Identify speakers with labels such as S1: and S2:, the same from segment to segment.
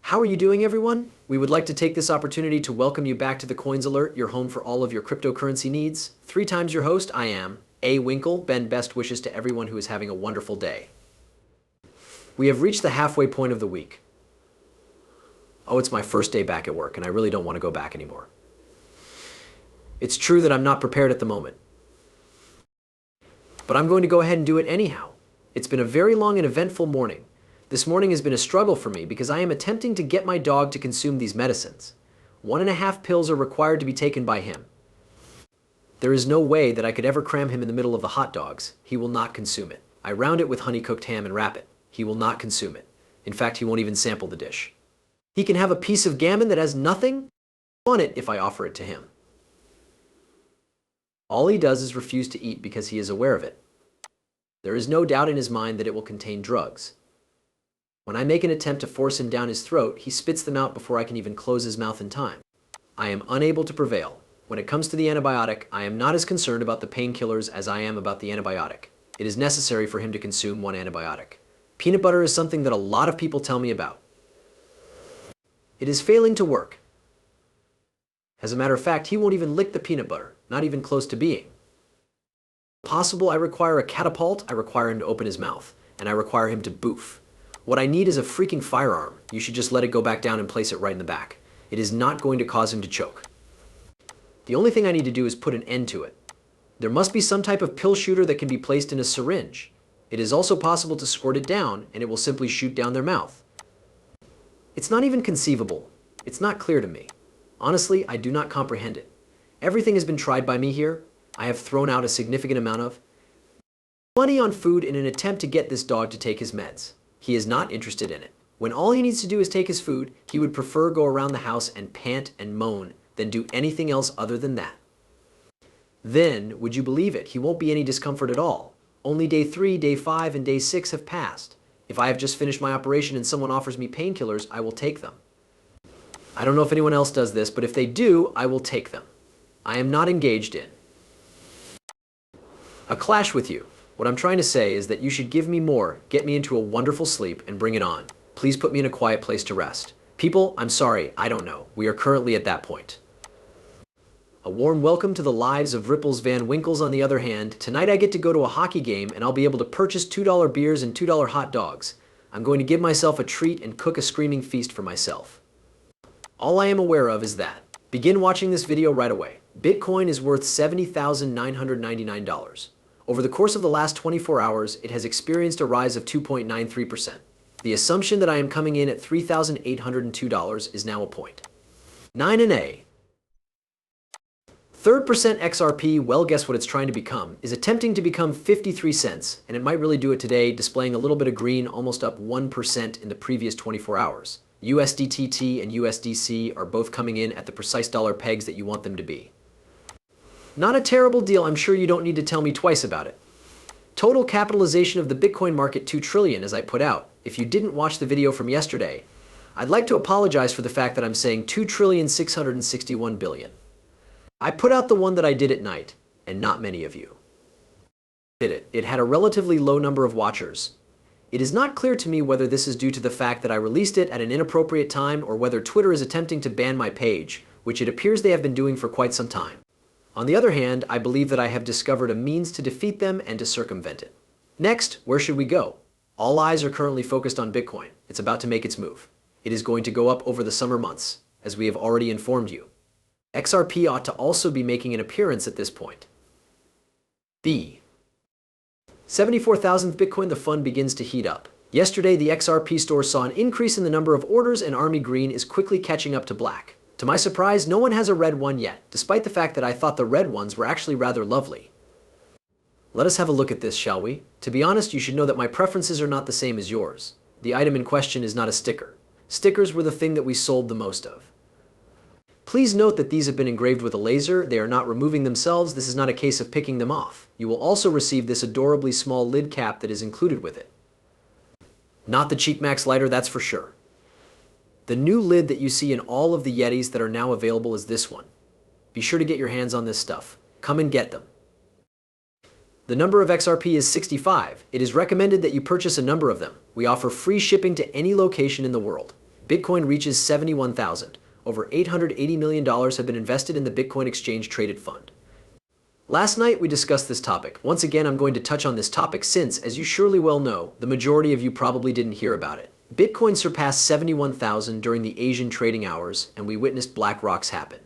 S1: How are you doing, everyone? We would like to take this opportunity to welcome you back to the Coins Alert, your home for all of your cryptocurrency needs. 3 times your host, I am A. Winkle. Ben, best wishes to everyone who is having a wonderful day. We have reached the halfway point of the week. Oh, it's my first day back at work, and I really don't want to go back anymore. It's true that I'm not prepared at the moment, but I'm going to go ahead and do it anyhow. It's been a very long and eventful morning. This morning has been a struggle for me because I am attempting to get my dog to consume these medicines. 1.5 pills are required to be taken by him. There is no way that I could ever cram him in the middle of the hot dogs. He will not consume it. I round it with honey-cooked ham and wrap it. He will not consume it. In fact, he won't even sample the dish. He can have a piece of gammon that has nothing on it if I offer it to him. All he does is refuse to eat because he is aware of it. There is no doubt in his mind that it will contain drugs. When I make an attempt to force him down his throat, he spits them out before I can even close his mouth in time. I am unable to prevail. When it comes to the antibiotic, I am not as concerned about the painkillers as I am about the antibiotic. It is necessary for him to consume one antibiotic. Peanut butter is something that a lot of people tell me about. It is failing to work. As a matter of fact, he won't even lick the peanut butter, not even close to being. Possible I require a catapult, I require him to open his mouth, and I require him to boof. What I need is a freaking firearm. You should just let it go back down and place it right in the back. It is not going to cause him to choke. The only thing I need to do is put an end to it. There must be some type of pill shooter that can be placed in a syringe. It is also possible to squirt it down, and it will simply shoot down their mouth. It's not even conceivable. It's not clear to me. Honestly, I do not comprehend it. Everything has been tried by me here. I have thrown out a significant amount of money on food in an attempt to get this dog to take his meds. He is not interested in it. When all he needs to do is take his food, he would prefer go around the house and pant and moan than do anything else other than that. Then, would you believe it, he won't be any discomfort at all. Only day 3, day 5, and day 6 have passed. If I have just finished my operation and someone offers me painkillers, I will take them. I don't know if anyone else does this, but if they do, I will take them. I am not engaged in a clash with you. What I'm trying to say is that you should give me more, get me into a wonderful sleep, and bring it on. Please put me in a quiet place to rest. People, I'm sorry, I don't know. We are currently at that point. A warm welcome to the lives of Ripple's Van Winkles. On the other hand, tonight I get to go to a hockey game and I'll be able to purchase $2 beers and $2 hot dogs. I'm going to give myself a treat and cook a screaming feast for myself. All I am aware of is that. Begin watching this video right away. Bitcoin is worth $70,999. Over the course of the last 24 hours, it has experienced a rise of 2.93%. The assumption that I am coming in at $3,802 is now a point. 9 and A. 3rd percent XRP, well, guess what it's trying to become, is attempting to become 53 cents, and it might really do it today, displaying a little bit of green, almost up 1% in the previous 24 hours. USDTT and USDC are both coming in at the precise dollar pegs that you want them to be. Not a terrible deal. I'm sure you don't need to tell me twice about it. Total capitalization of the Bitcoin market, 2 trillion, as I put out. If you didn't watch the video from yesterday, I'd like to apologize for the fact that I'm saying 2,661 billion. I put out the one that I did at night, and not many of you did it. It had a relatively low number of watchers. It is not clear to me whether this is due to the fact that I released it at an inappropriate time or whether Twitter is attempting to ban my page, which it appears they have been doing for quite some time. On the other hand, I believe that I have discovered a means to defeat them and to circumvent it. Next, where should we go? All eyes are currently focused on Bitcoin. It's about to make its move. It is going to go up over the summer months, as we have already informed you. XRP ought to also be making an appearance at this point. B. 74,000th Bitcoin, the fun begins to heat up. Yesterday, the XRP store saw an increase in the number of orders, and Army Green is quickly catching up to black. To my surprise, no one has a red one yet, despite the fact that I thought the red ones were actually rather lovely. Let us have a look at this, shall we? To be honest, you should know that my preferences are not the same as yours. The item in question is not a sticker. Stickers were the thing that we sold the most of. Please note that these have been engraved with a laser. They are not removing themselves. This is not a case of picking them off. You will also receive this adorably small lid cap that is included with it. Not the Cheap Max lighter, that's for sure. The new lid that you see in all of the Yetis that are now available is this one. Be sure to get your hands on this stuff. Come and get them. The number of XRP is 65. It is recommended that you purchase a number of them. We offer free shipping to any location in the world. Bitcoin reaches 71,000. Over $880 million have been invested in the Bitcoin exchange traded fund. Last night we discussed this topic. Once again, I'm going to touch on this topic since, as you surely well know, the majority of you probably didn't hear about it. Bitcoin surpassed 71,000 during the Asian trading hours, and we witnessed black rocks happen.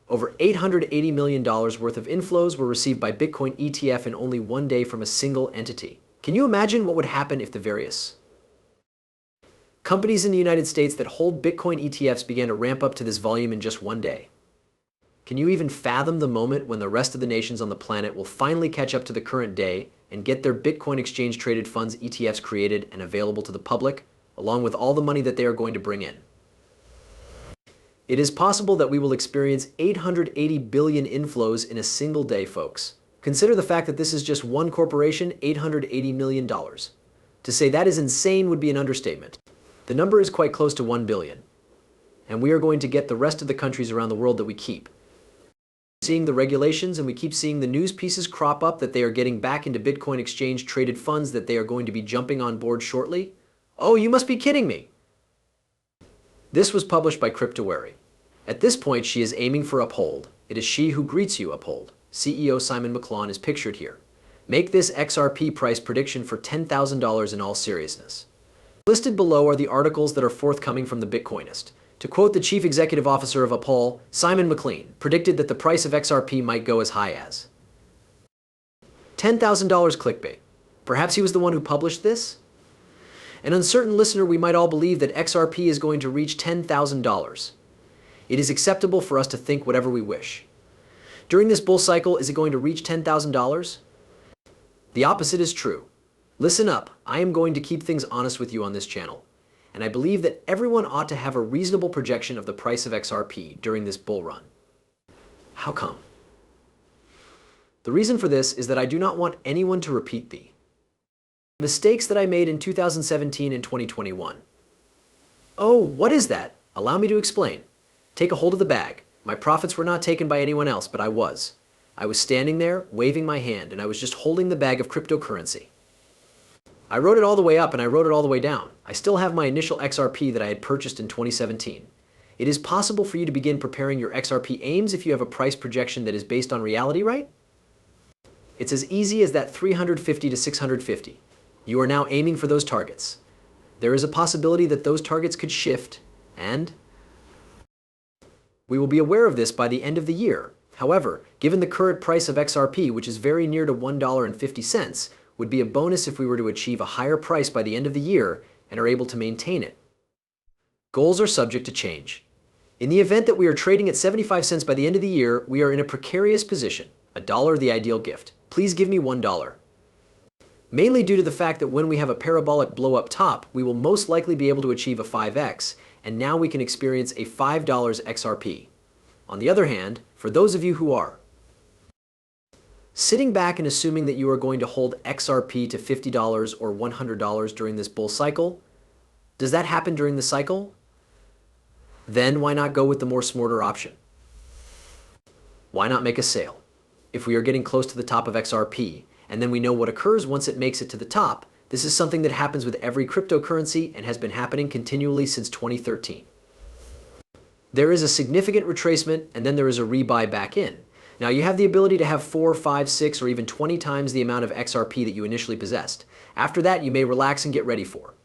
S1: Over $880 million worth of inflows were received by Bitcoin ETF in only one day from a single entity. Can you imagine what would happen if the various companies in the United States that hold Bitcoin ETFs began to ramp up to this volume in just one day? Can you even fathom the moment when the rest of the nations on the planet will finally catch up to the current day and get their Bitcoin exchange traded funds ETFs created and available to the public, along with all the money that they are going to bring in? It is possible that we will experience 880 billion inflows in a single day, folks. Consider the fact that this is just one corporation, $880 million. To say that is insane would be an understatement. The number is quite close to 1 billion. And we are going to get the rest of the countries around the world that we keep seeing the regulations, and we keep seeing the news pieces crop up that they are getting back into Bitcoin exchange traded funds, that they are going to be jumping on board shortly. Oh, you must be kidding me. This was published by Cryptowary. At this point, she is aiming for Uphold. It is she who greets you, Uphold. CEO Simon McClellan is pictured here. Make this XRP price prediction for $10,000 in all seriousness. Listed below are the articles that are forthcoming from the Bitcoinist. To quote the chief executive officer of Uphold, Simon McClellan, predicted that the price of XRP might go as high as $10,000 clickbait. Perhaps he was the one who published this? An uncertain listener, we might all believe that XRP is going to reach $10,000. It is acceptable for us to think whatever we wish. During this bull cycle, is it going to reach $10,000? The opposite is true. Listen up, I am going to keep things honest with you on this channel, and I believe that everyone ought to have a reasonable projection of the price of XRP during this bull run. How come? The reason for this is that I do not want anyone to repeat the mistakes that I made in 2017 and 2021. Oh, what is that? Allow me to explain. Take a hold of the bag. My profits were not taken by anyone else, but I was. I was standing there, waving my hand, and I was just holding the bag of cryptocurrency. I wrote it all the way up and I wrote it all the way down. I still have my initial XRP that I had purchased in 2017. It is possible for you to begin preparing your XRP aims if you have a price projection that is based on reality, right? It's as easy as that 350 to 650. You are now aiming for those targets. There is a possibility that those targets could shift, and we will be aware of this by the end of the year. However, given the current price of XRP, which is very near to $1.50, would be a bonus if we were to achieve a higher price by the end of the year and are able to maintain it. Goals are subject to change. In the event that we are trading at 75 cents by the end of the year, we are in a precarious position. $1 the ideal gift. Please give me $1. Mainly due to the fact that when we have a parabolic blow up top, we will most likely be able to achieve a 5x, and now we can experience a $5 XRP. On the other hand, for those of you who are sitting back and assuming that you are going to hold XRP to $50 or $100 during this bull cycle, does that happen during the cycle? Then why not go with the more smarter option? Why not make a sale? If we are getting close to the top of XRP, and then we know what occurs once it makes it to the top, this is something that happens with every cryptocurrency and has been happening continually since 2013. There is a significant retracement, and then there is a rebuy back in. Now you have the ability to have 4, 5, 6, or even 20 times the amount of XRP that you initially possessed. After that, you may relax and get ready for